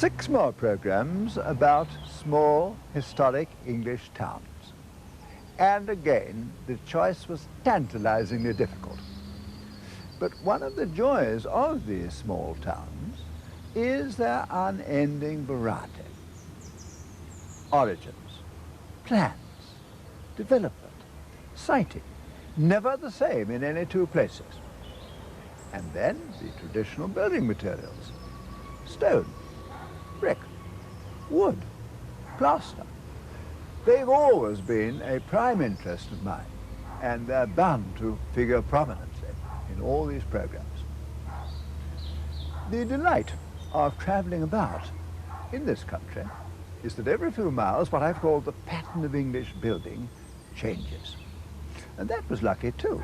6 more programmes about small, historic English towns. And again, the choice was tantalisingly difficult. But one of the joys of these small towns is their unending variety. Origins, plans, development, siting, never the same in any two places. And then the traditional building materials, stone, brick, wood, plaster. They've always been a prime interest of mine, and they're bound to figure prominently in all these programs. The delight of travelling about in this country is that every few miles what I've called the pattern of English building changes. And that was lucky too,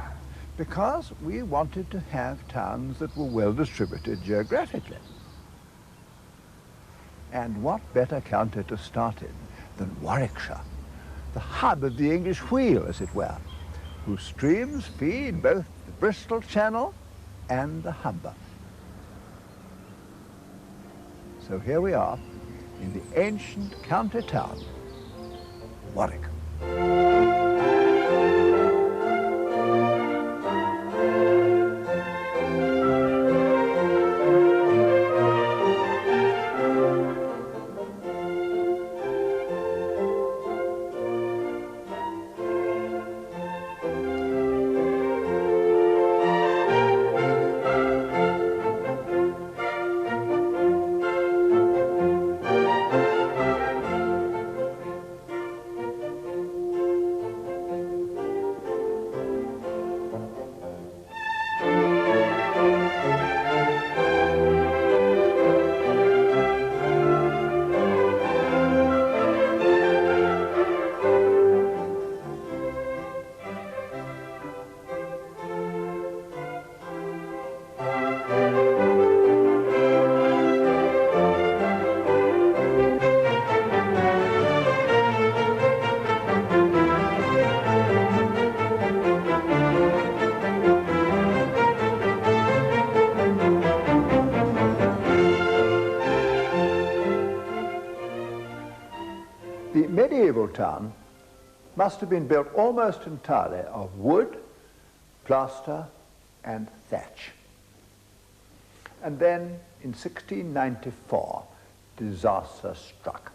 because we wanted to have towns that were well distributed geographically. And what better county to start in than Warwickshire, the hub of the English wheel, as it were, whose streams feed both the Bristol Channel and the Humber. So here we are in the ancient county town, Warwick. The medieval town must have been built almost entirely of wood, plaster, and thatch. And then in 1694, disaster struck.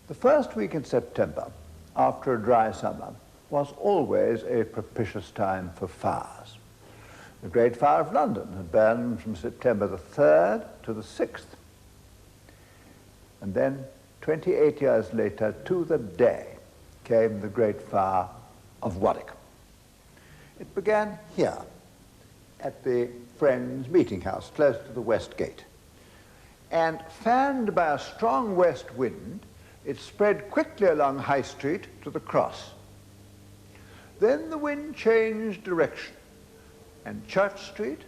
The first week in September, after a dry summer, was always a propitious time for fires. The Great Fire of London had burned from September the 3rd to the 6th. And then 28 years later, to the day, came the Great Fire of Warwick. It began here, at the Friends Meeting House, close to the West Gate. And fanned by a strong west wind, it spread quickly along High Street to the Cross. Then the wind changed direction, and Church Street,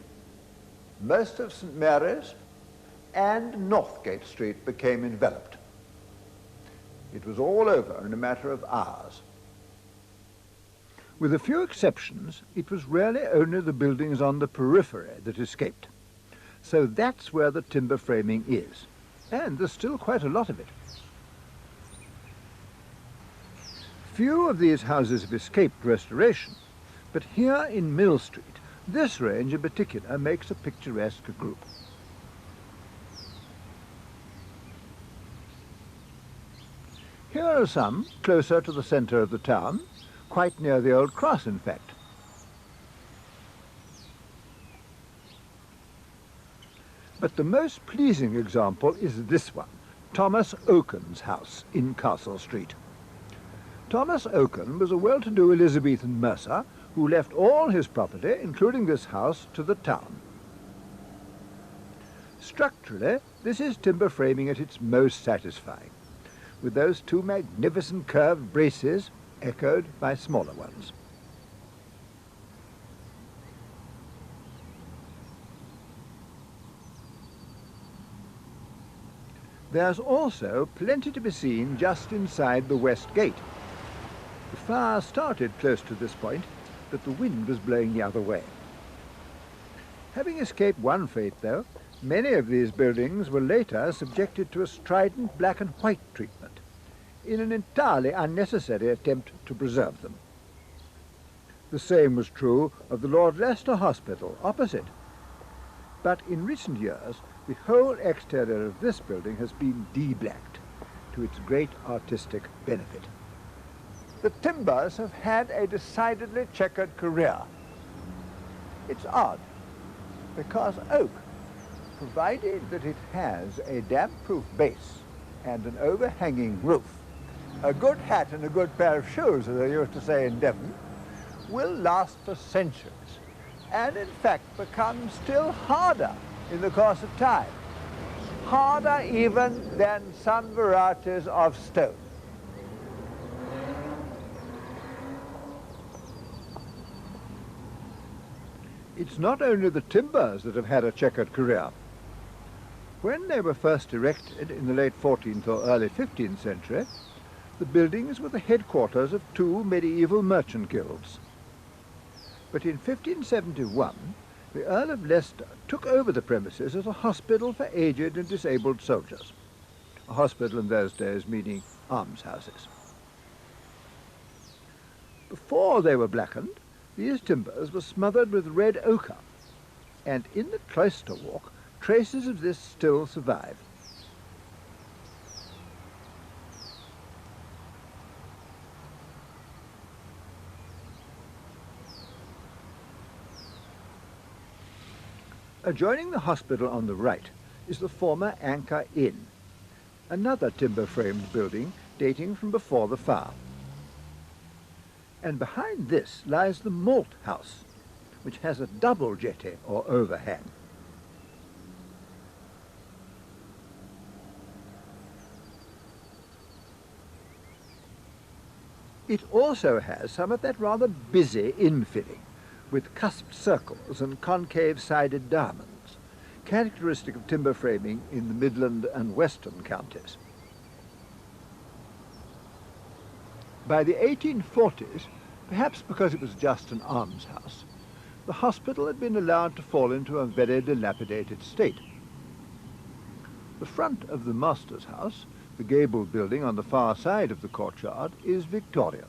most of St. Mary's, and Northgate Street became enveloped. It was all over in a matter of hours. With a few exceptions, it was really only the buildings on the periphery that escaped. So that's where the timber framing is, and there's still quite a lot of it. Few of these houses have escaped restoration, but here in Mill Street, this range in particular makes a picturesque group. Here are some closer to the centre of the town, quite near the old cross, in fact. But the most pleasing example is this one, Thomas Oaken's house in Castle Street. Thomas Oaken was a well-to-do Elizabethan mercer who left all his property, including this house, to the town. Structurally, this is timber framing at its most satisfying, with those two magnificent curved braces echoed by smaller ones. There's also plenty to be seen just inside the West Gate. The fire started close to this point, but the wind was blowing the other way. Having escaped one fate, though, Many of these buildings were later subjected to a strident black and white treatment in an entirely unnecessary attempt to preserve them. The same was true of the Lord Leicester Hospital opposite. But in recent years, the whole exterior of this building has been de-blacked to its great artistic benefit. The timbers have had a decidedly checkered career. It's odd, because oak, provided that it has a damp-proof base and an overhanging roof, a good hat and a good pair of shoes, as they used to say in Devon, will last for centuries, and in fact become still harder in the course of time, harder even than some varieties of stone. It's not only the timbers that have had a checkered career. When they were first erected in the late 14th or early 15th century, the buildings were the headquarters of two medieval merchant guilds. But in 1571, the Earl of Leicester took over the premises as a hospital for aged and disabled soldiers. A hospital in those days meaning almshouses. Before they were blackened, these timbers were smothered with red ochre, and in the cloister walk, traces of this still survive. Adjoining the hospital on the right is the former Anchor Inn, another timber-framed building dating from before the fire. And behind this lies the malt house, which has a double jetty or overhang. It also has some of that rather busy infilling, with cusped circles and concave-sided diamonds, characteristic of timber framing in the Midland and Western counties. By the 1840s, perhaps because it was just an almshouse, the hospital had been allowed to fall into a very dilapidated state. The front of the master's house, the gabled building on the far side of the courtyard, is Victorian.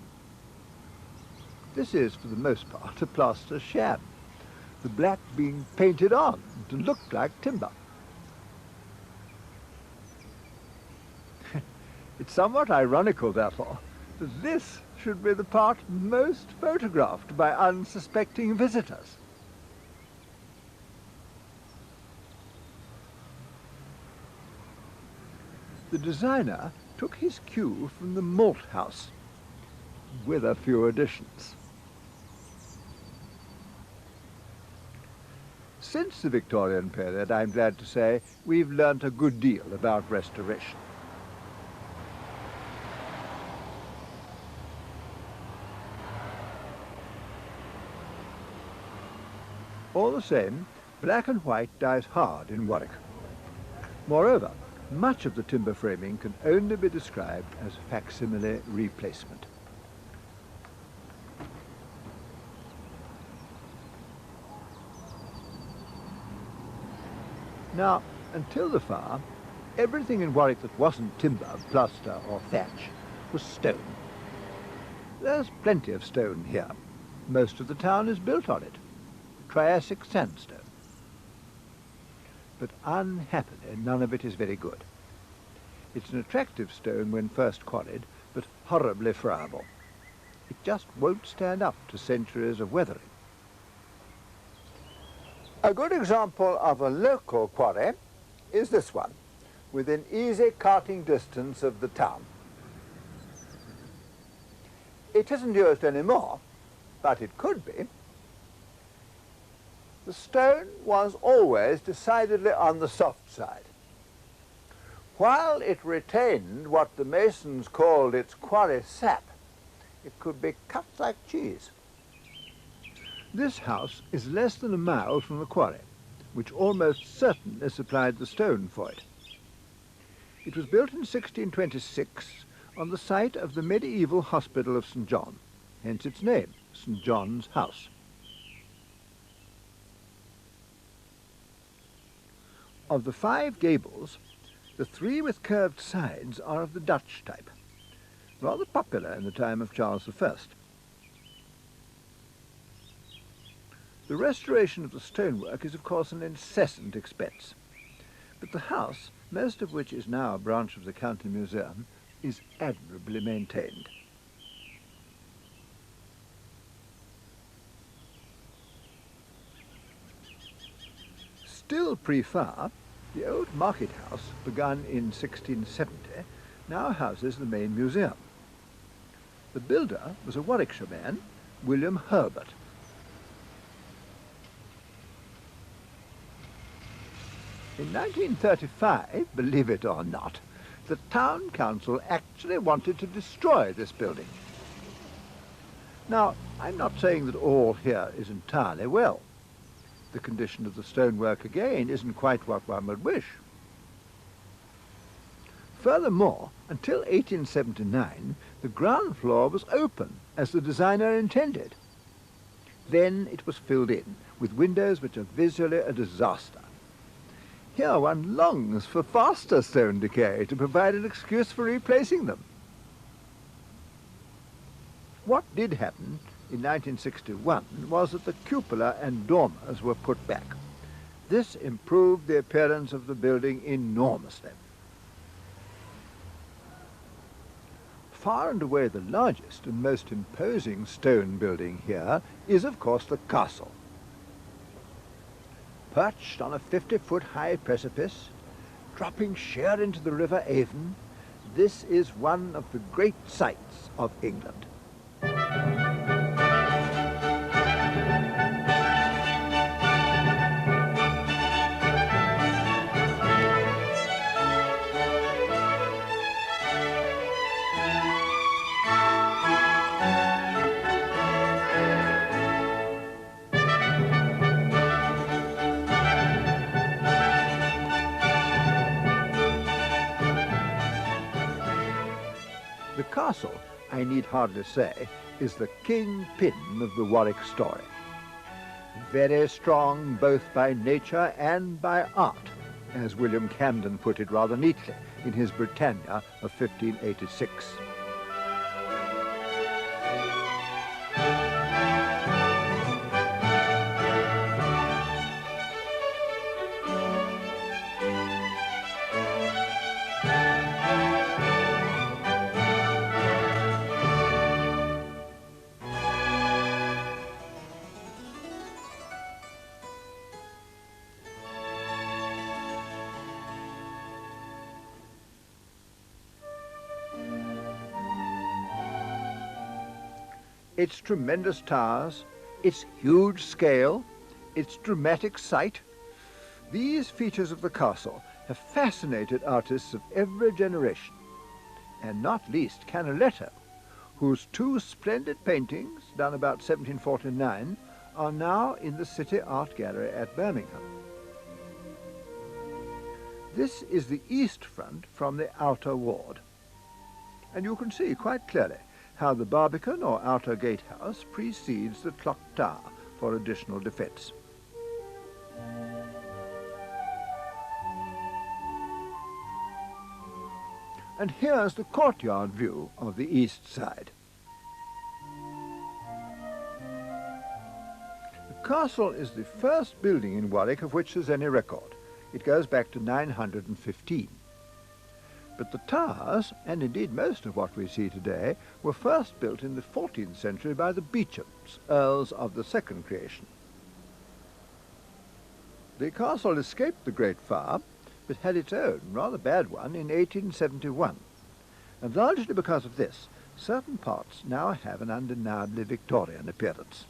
This is, for the most part, a plaster sham, the black being painted on to look like timber. It's somewhat ironical, therefore, that this should be the part most photographed by unsuspecting visitors. The designer took his cue from the malt house, with a few additions. Since the Victorian period, I'm glad to say, we've learnt a good deal about restoration. All the same, black and white dies hard in Warwick. Moreover, much of the timber framing can only be described as facsimile replacement. Now, until the fire, everything in Warwick that wasn't timber, plaster or thatch was stone. There's plenty of stone here. Most of the town is built on it. Triassic sandstone. But unhappily, none of it is very good. It's an attractive stone when first quarried, but horribly friable. It just won't stand up to centuries of weathering. A good example of a local quarry is this one, within easy carting distance of the town. It isn't used anymore, but it could be. The stone was always decidedly on the soft side. While it retained what the masons called its quarry sap, it could be cut like cheese. This house is less than a mile from the quarry, which almost certainly supplied the stone for it. It was built in 1626 on the site of the medieval hospital of St. John, hence its name, St. John's House. Of the 5 gables, the 3 with curved sides are of the Dutch type, rather popular in the time of Charles I. The restoration of the stonework is of course an incessant expense, but the house, most of which is now a branch of the County Museum, is admirably maintained. Still pre-fire, the old market house, begun in 1670, now houses the main museum. The builder was a Warwickshire man, William Herbert. In 1935, believe it or not, the town council actually wanted to destroy this building. Now, I'm not saying that all here is entirely well. The condition of the stonework, again, isn't quite what one would wish. Furthermore, until 1879, the ground floor was open, as the designer intended. Then it was filled in, with windows which are visually a disaster. Here one longs for faster stone decay to provide an excuse for replacing them. What did happen in 1961 was that the cupola and dormers were put back. This improved the appearance of the building enormously. Far and away the largest and most imposing stone building here is, of course, the castle. Perched on a 50-foot high precipice, dropping sheer into the River Avon, this is one of the great sights of England. The castle, I need hardly say, is the king-pin of the Warwick story. Very strong both by nature and by art, as William Camden put it rather neatly in his Britannia of 1586. Its tremendous towers, its huge scale, its dramatic site, these features of the castle have fascinated artists of every generation, and not least Canaletto, whose 2 splendid paintings, done about 1749, are now in the City Art Gallery at Birmingham. This is the east front from the outer ward, and you can see quite clearly how the barbican or outer gatehouse precedes the clock tower for additional defence. And here's the courtyard view of the east side. The castle is the first building in Warwick of which there's any record. It goes back to 915. But the towers, and indeed most of what we see today, were first built in the 14th century by the Beauchamps, earls of the second creation. The castle escaped the Great Fire, but had its own rather bad one in 1871. And largely because of this, certain parts now have an undeniably Victorian appearance.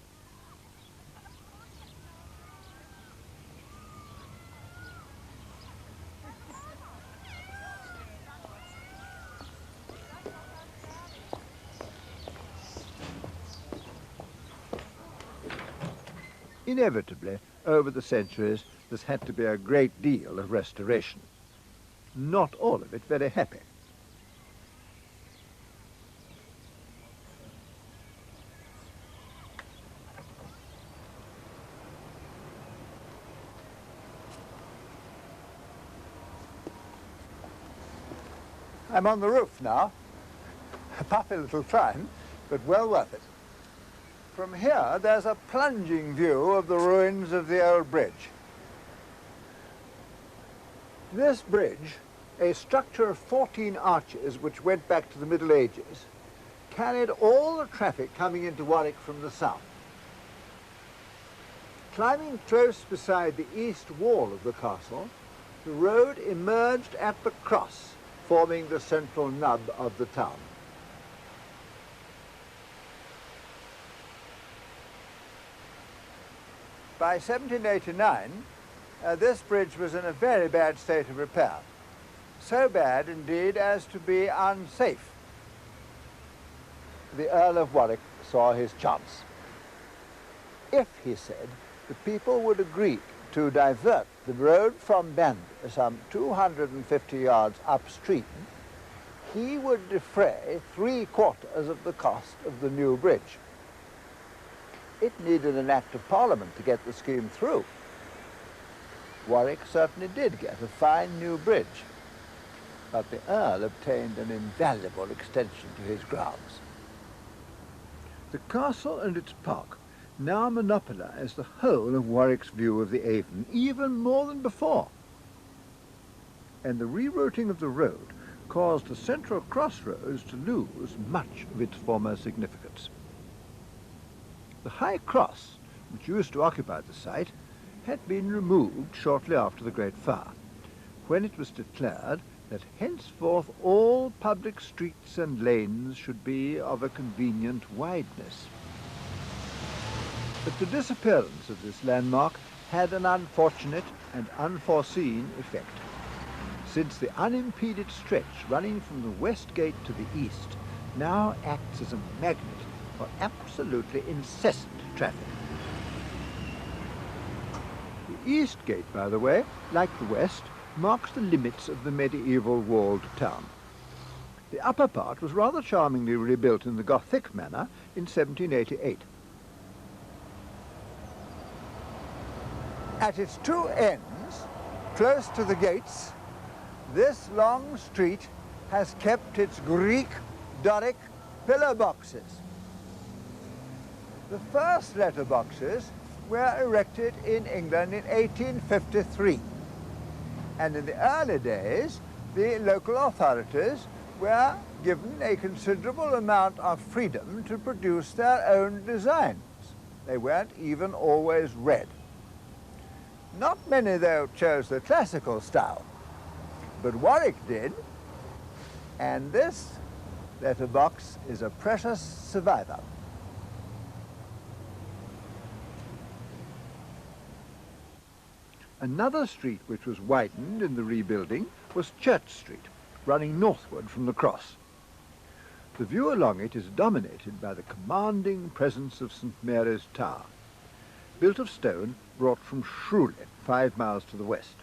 Inevitably, over the centuries, there's had to be a great deal of restoration. Not all of it very happy. I'm on the roof now. A puffy little climb, but well worth it. From here, there's a plunging view of the ruins of the old bridge. This bridge, a structure of 14 arches which went back to the Middle Ages, carried all the traffic coming into Warwick from the south. Climbing close beside the east wall of the castle, the road emerged at the cross, forming the central nub of the town. By 1789, this bridge was in a very bad state of repair. So bad, indeed, as to be unsafe. The Earl of Warwick saw his chance. If, he said, the people would agree to divert the road from Banbury some 250 yards upstream, he would defray 3/4 of the cost of the new bridge. It needed an Act of Parliament to get the scheme through. Warwick certainly did get a fine new bridge, but the Earl obtained an invaluable extension to his grounds. The castle and its park now monopolise the whole of Warwick's view of the Avon, even more than before. And the rerouting of the road caused the central crossroads to lose much of its former significance. The high cross, which used to occupy the site, had been removed shortly after the Great Fire, when it was declared that henceforth all public streets and lanes should be of a convenient wideness. But the disappearance of this landmark had an unfortunate and unforeseen effect, since the unimpeded stretch running from the west gate to the east now acts as a magnet for absolutely incessant traffic. The east gate, by the way, like the west, marks the limits of the medieval walled town. The upper part was rather charmingly rebuilt in the Gothic manner in 1788. At its two ends, close to the gates, this long street has kept its Greek Doric pillar boxes. The first letter boxes were erected in England in 1853. And in the early days, the local authorities were given a considerable amount of freedom to produce their own designs. They weren't even always red. Not many, though, chose the classical style, but Warwick did, and this letterbox is a precious survivor. Another street which was widened in the rebuilding was Church Street, running northward from the cross. The view along it is dominated by the commanding presence of St. Mary's Tower, built of stone brought from Shrewley, 5 miles to the west.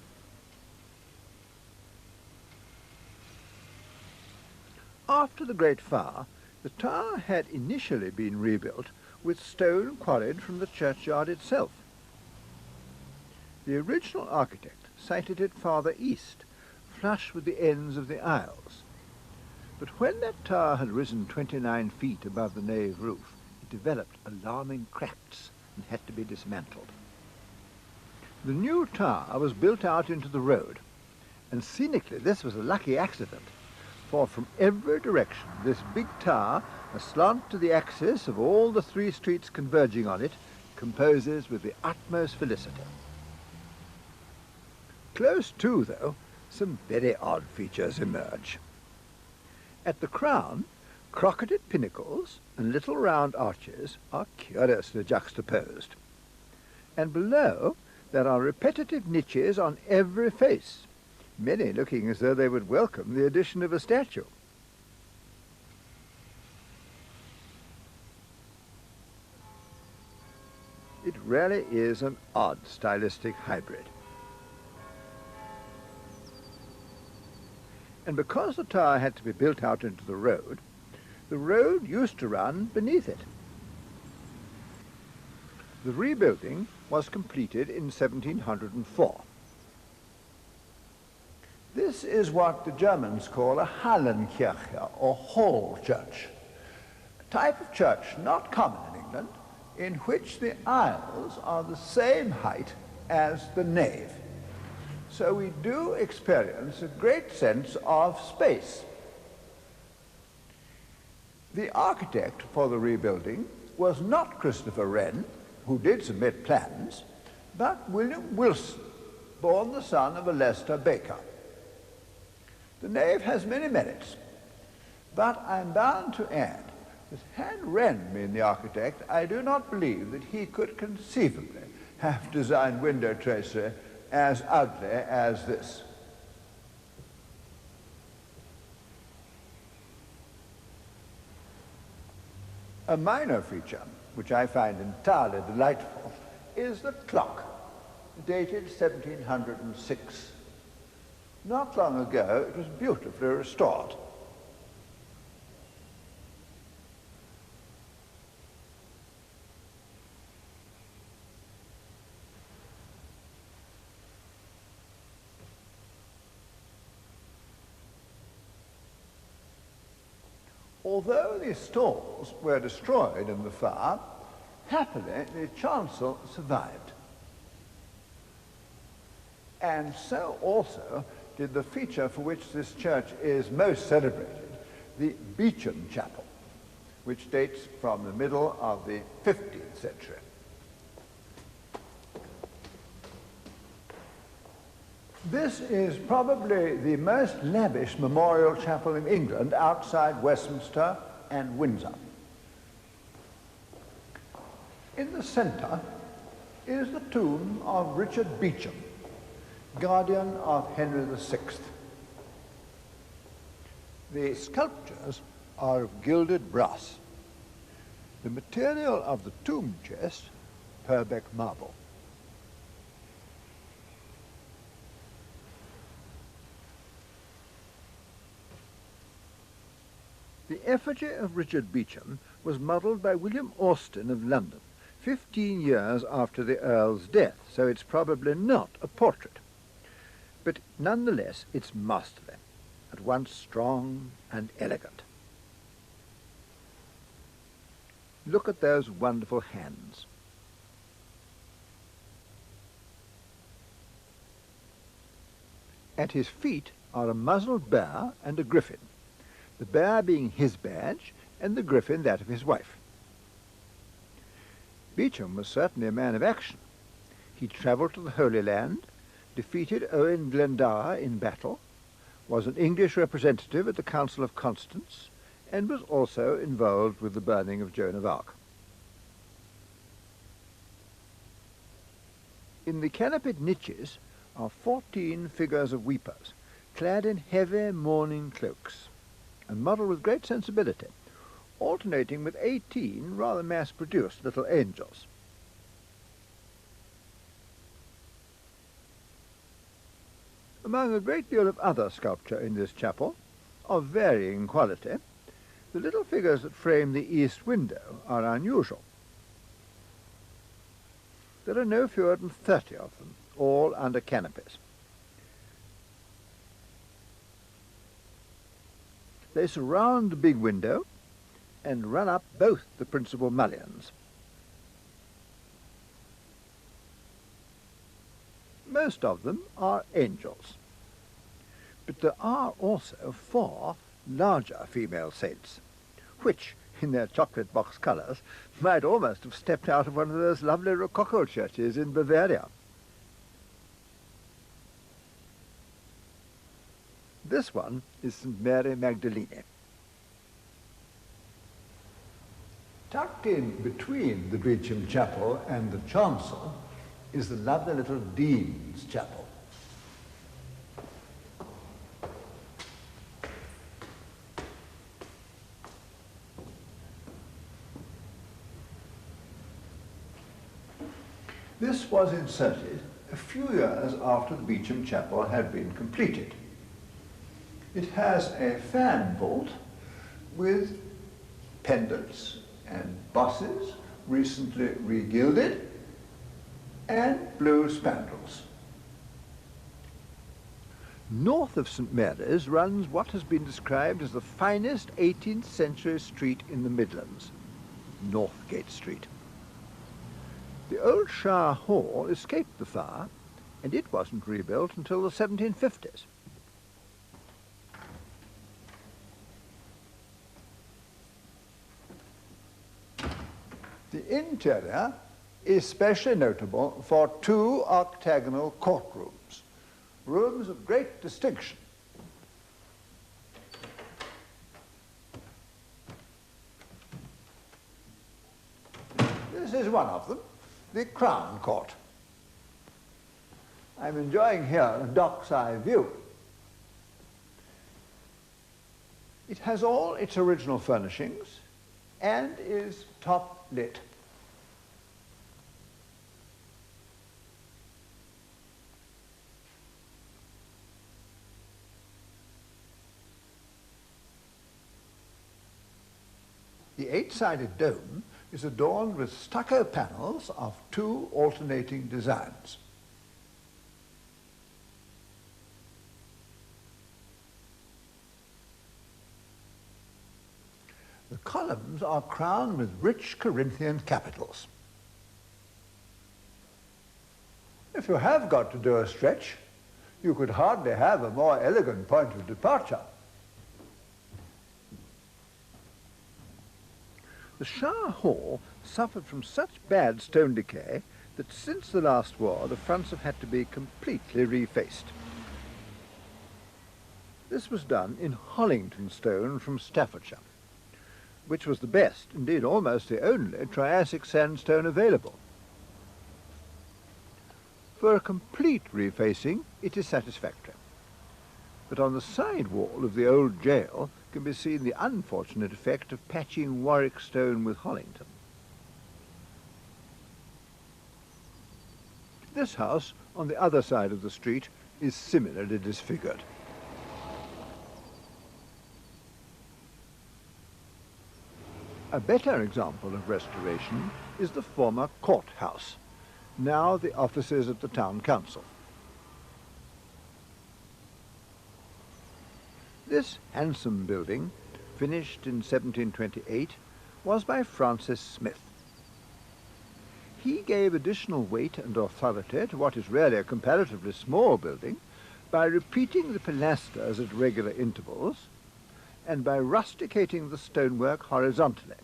After the Great Fire, the tower had initially been rebuilt with stone quarried from the churchyard itself. The original architect sited it farther east, flush with the ends of the aisles. But when that tower had risen 29 feet above the nave roof, it developed alarming cracks and had to be dismantled. The new tower was built out into the road, and scenically this was a lucky accident, for from every direction this big tower, aslant to the axis of all the 3 streets converging on it, composes with the utmost felicity. Close to, though, some very odd features emerge. At the crown, crocketed pinnacles and little round arches are curiously juxtaposed. And below, there are repetitive niches on every face, many looking as though they would welcome the addition of a statue. It really is an odd stylistic hybrid. And because the tower had to be built out into the road used to run beneath it. The rebuilding was completed in 1704. This is what the Germans call a Hallenkirche, or hall church, a type of church not common in England, in which the aisles are the same height as the nave. So we do experience a great sense of space. The architect for the rebuilding was not Christopher Wren, who did submit plans, but William Wilson, born the son of a Leicester baker. The nave has many merits, but I'm bound to add that had Wren been the architect, I do not believe that he could conceivably have designed window tracery as ugly as this. A minor feature, which I find entirely delightful, is the clock, dated 1706. Not long ago, it was beautifully restored. Although the stalls were destroyed in the fire, happily the chancel survived. And so also did the feature for which this church is most celebrated, the Beauchamp Chapel, which dates from the middle of the 15th century. This is probably the most lavish memorial chapel in England outside Westminster and Windsor. In the centre is the tomb of Richard Beauchamp, guardian of Henry VI. The sculptures are of gilded brass. The material of the tomb chest, Purbeck marble. The effigy of Richard Beauchamp was modelled by William Austin of London, 15 years after the Earl's death, so it's probably not a portrait. But nonetheless, it's masterly, at once strong and elegant. Look at those wonderful hands. At his feet are a muzzled bear and a griffin, the bear being his badge and the griffin that of his wife. Beauchamp was certainly a man of action. He travelled to the Holy Land, defeated Owen Glendower in battle, was an English representative at the Council of Constance, and was also involved with the burning of Joan of Arc. In the canopied niches are 14 figures of weepers, clad in heavy mourning cloaks, and modelled with great sensibility, alternating with 18 rather mass-produced little angels. Among a great deal of other sculpture in this chapel, of varying quality, the little figures that frame the east window are unusual. There are no fewer than 30 of them, all under canopies. They surround the big window and run up both the principal mullions. Most of them are angels, but there are also 4 larger female saints, which, in their chocolate box colours, might almost have stepped out of one of those lovely Rococo churches in Bavaria. This one is St. Mary Magdalene. Tucked in between the Beauchamp Chapel and the chancel is the lovely little Dean's Chapel. This was inserted a few years after the Beauchamp Chapel had been completed. It has a fan vault with pendants and bosses recently regilded and blue spandrels. North of St Mary's runs what has been described as the finest 18th century street in the Midlands, Northgate Street. The old Shire Hall escaped the fire, and it wasn't rebuilt until the 1750s. The interior is especially notable for two octagonal courtrooms, rooms of great distinction. This is one of them, the Crown Court. I'm enjoying here a dock's eye view. It has all its original furnishings and is top lit. The eight-sided dome is adorned with stucco panels of two alternating designs. The columns are crowned with rich Corinthian capitals. If you have got to do a stretch, you could hardly have a more elegant point of departure. The Shire Hall suffered from such bad stone decay that since the last war the fronts have had to be completely refaced. This was done in Hollington stone from Staffordshire, which was the best, indeed almost the only, Triassic sandstone available. For a complete refacing, it is satisfactory. But on the side wall of the old jail can be seen the unfortunate effect of patching Warwick stone with Hollington. This house, on the other side of the street, is similarly disfigured. A better example of restoration is the former courthouse, now the offices of the town council. This handsome building, finished in 1728, was by Francis Smith. He gave additional weight and authority to what is really a comparatively small building by repeating the pilasters at regular intervals and by rusticating the stonework horizontally,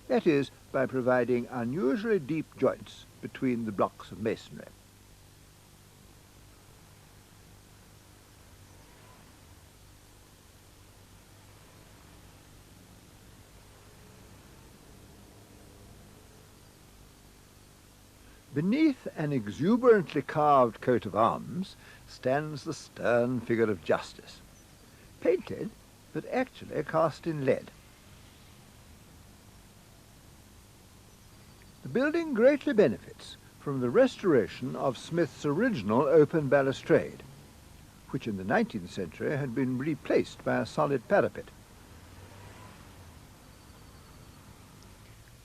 that is, by providing unusually deep joints between the blocks of masonry. Beneath an exuberantly carved coat of arms stands the stern figure of Justice, painted but actually cast in lead. The building greatly benefits from the restoration of Smith's original open balustrade, which in the 19th century had been replaced by a solid parapet.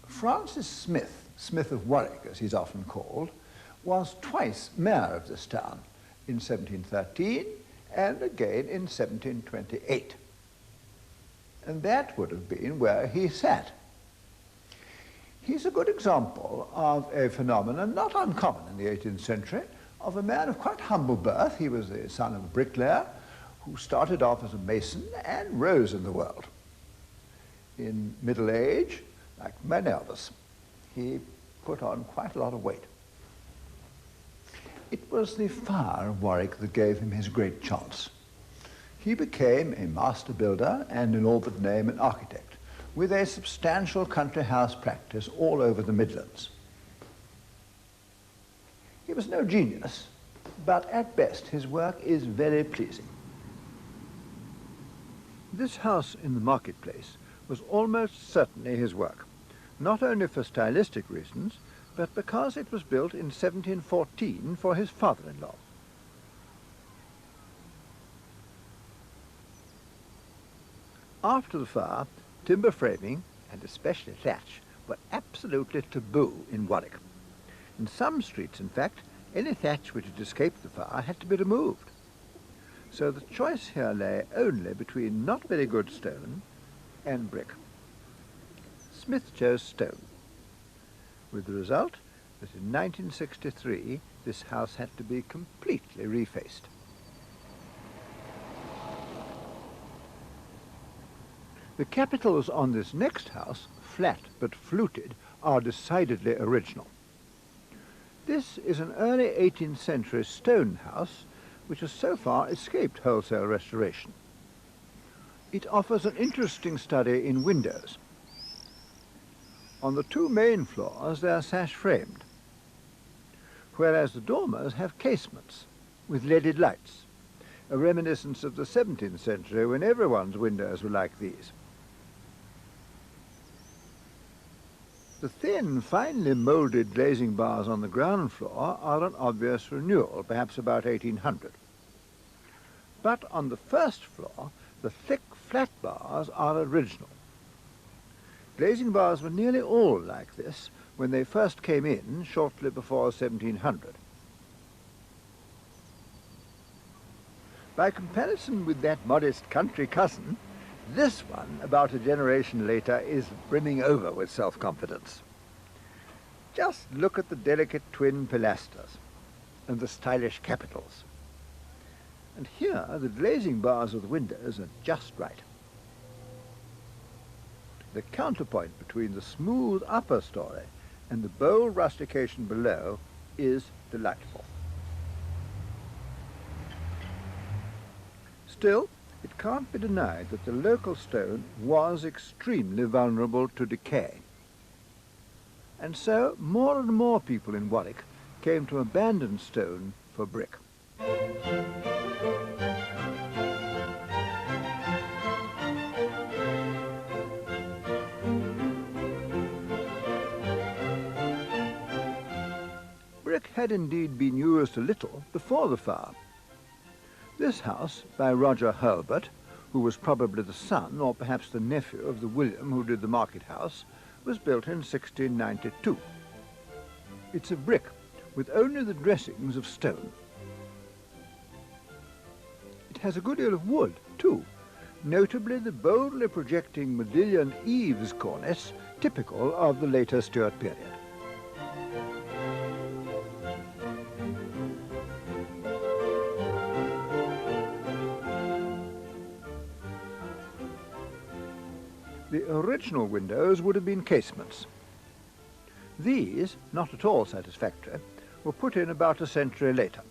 Francis Smith, Smith of Warwick, as he's often called, was twice mayor of this town, in 1713 and again in 1728. And that would have been where he sat. He's a good example of a phenomenon not uncommon in the 18th century, of a man of quite humble birth. He was the son of a bricklayer who started off as a mason and rose in the world. In middle age, like many of us, he put on quite a lot of weight. It was the fire of Warwick that gave him his great chance. He became a master builder and in all but name an architect, with a substantial country house practice all over the Midlands. He was no genius, but at best his work is very pleasing. This house in the marketplace was almost certainly his work, not only for stylistic reasons, but because it was built in 1714 for his father-in-law. After the fire, timber framing, and especially thatch, were absolutely taboo in Warwick. In some streets, in fact, any thatch which had escaped the fire had to be removed. So the choice here lay only between not very good stone and brick. Smith chose stone, with the result that in 1963 this house had to be completely refaced. The capitals on this next house, flat but fluted, are decidedly original. This is an early 18th century stone house which has so far escaped wholesale restoration. It offers an interesting study in windows. On the two main floors they are sash-framed, whereas the dormers have casements with leaded lights, a reminiscence of the 17th century when everyone's windows were like these. The thin, finely moulded glazing bars on the ground floor are an obvious renewal, perhaps about 1800. But on the first floor, the thick, flat bars are original. Glazing bars were nearly all like this when they first came in shortly before 1700. By comparison with that modest country cousin, this one, about a generation later, is brimming over with self-confidence. Just look at the delicate twin pilasters and the stylish capitals. And here the glazing bars of the windows are just right. The counterpoint between the smooth upper story and the bold rustication below is delightful. Still, it can't be denied that the local stone was extremely vulnerable to decay. And so more and more people in Warwick came to abandon stone for brick. Brick had indeed been used a little before the fire. This house, by Roger Hurlbut, who was probably the son or perhaps the nephew of the William who did the market house, was built in 1692. It's of brick, with only the dressings of stone. It has a good deal of wood, too, notably the boldly projecting modillon eaves cornice, typical of the later Stuart period. The original windows would have been casements. These, not at all satisfactory, were put in about a century later,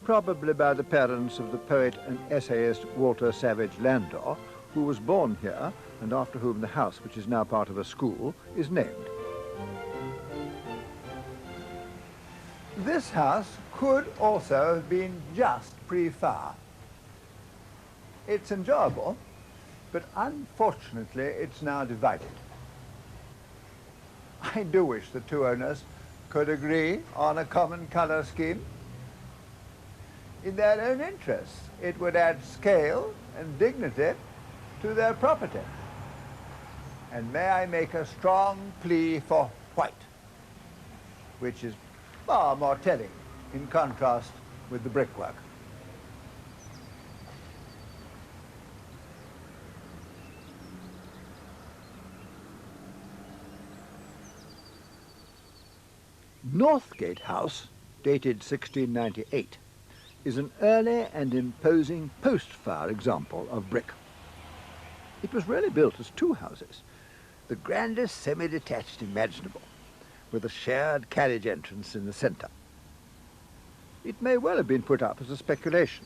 probably by the parents of the poet and essayist Walter Savage Landor, who was born here and after whom the house, which is now part of a school, is named. This house could also have been just pre-fire. It's enjoyable, but unfortunately it's now divided. I do wish the two owners could agree on a common colour scheme. In their own interests, it would add scale and dignity to their property. And may I make a strong plea for white, which is far more telling in contrast with the brickwork. Northgate House, dated 1698, is an early and imposing post-fire example of brick. It was really built as two houses, the grandest semi-detached imaginable, with a shared carriage entrance in the centre. It may well have been put up as a speculation.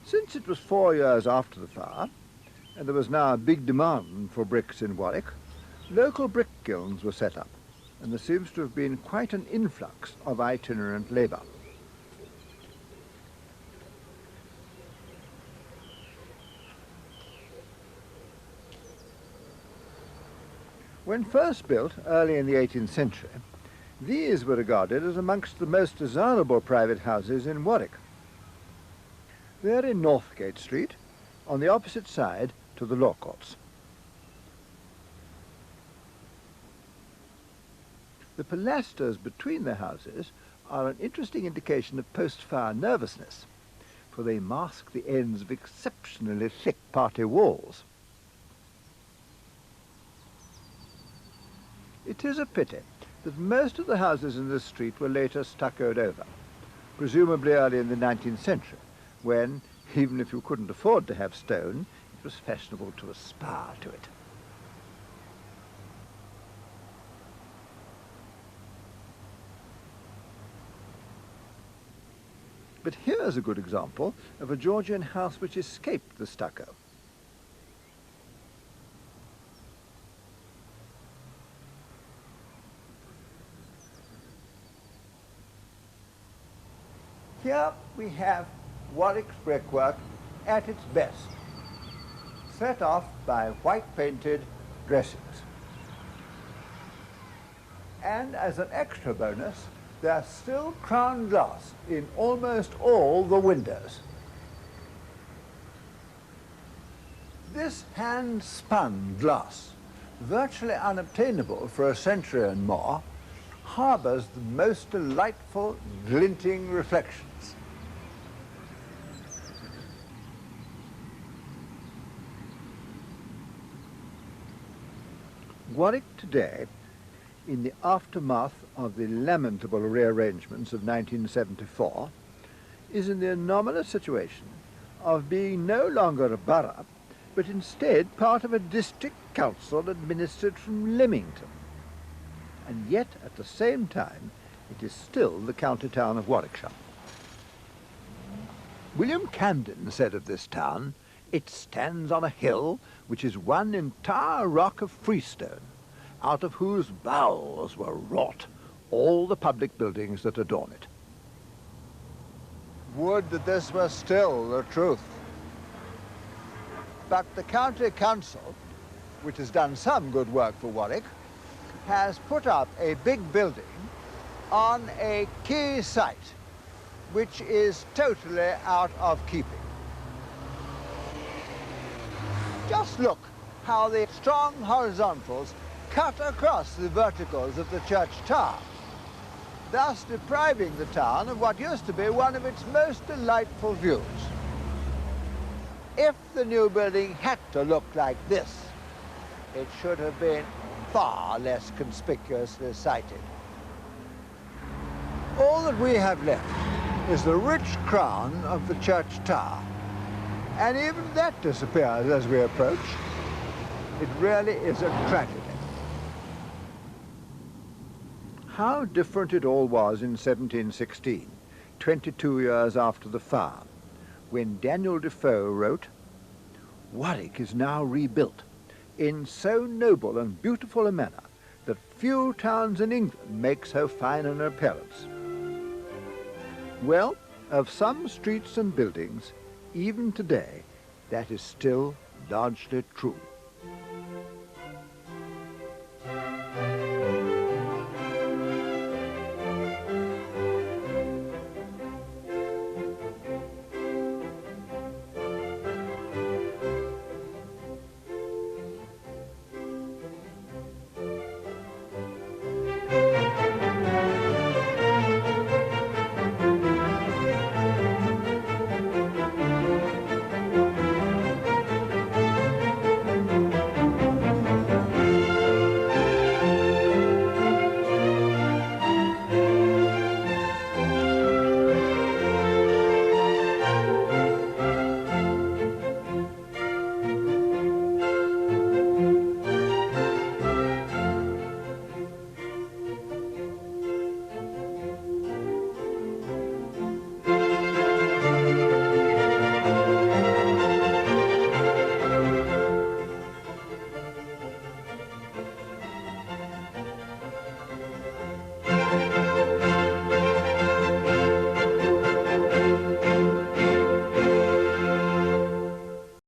Since it was 4 years after the fire, and there was now a big demand for bricks in Warwick, local brick kilns were set up, and there seems to have been quite an influx of itinerant labour. When first built early in the 18th century, these were regarded as amongst the most desirable private houses in Warwick. They're in Northgate Street, on the opposite side to the law courts. The pilasters between the houses are an interesting indication of post-fire nervousness, for they mask the ends of exceptionally thick party walls. It is a pity that most of the houses in this street were later stuccoed over, presumably early in the 19th century, when, even if you couldn't afford to have stone, it was fashionable to aspire to it. But here's a good example of a Georgian house which escaped the stucco. Here we have Warwick's brickwork at its best, set off by white-painted dressings. And as an extra bonus, there's still crown glass in almost all the windows. This hand-spun glass, virtually unobtainable for a century and more, harbours the most delightful glinting reflections. Warwick today, in the aftermath of the lamentable rearrangements of 1974, is in the anomalous situation of being no longer a borough, but instead part of a district council administered from Leamington. And yet, at the same time, it is still the county town of Warwickshire. William Camden said of this town, "It stands on a hill which is one entire rock of freestone, out of whose bowels were wrought all the public buildings that adorn it." Would that this were still the truth. But the county council, which has done some good work for Warwick, has put up a big building on a key site which is totally out of keeping. Just look how the strong horizontals cut across the verticals of the church tower, thus depriving the town of what used to be one of its most delightful views. If the new building had to look like this, it should have been far less conspicuously sited. All that we have left is the rich crown of the church tower, and even that disappears as we approach. It really is a tragedy. How different it all was in 1716, 22 years after the fire, when Daniel Defoe wrote, "Warwick is now rebuilt in so noble and beautiful a manner that few towns in England make so fine an appearance." Well, of some streets and buildings, even today, that is still largely true.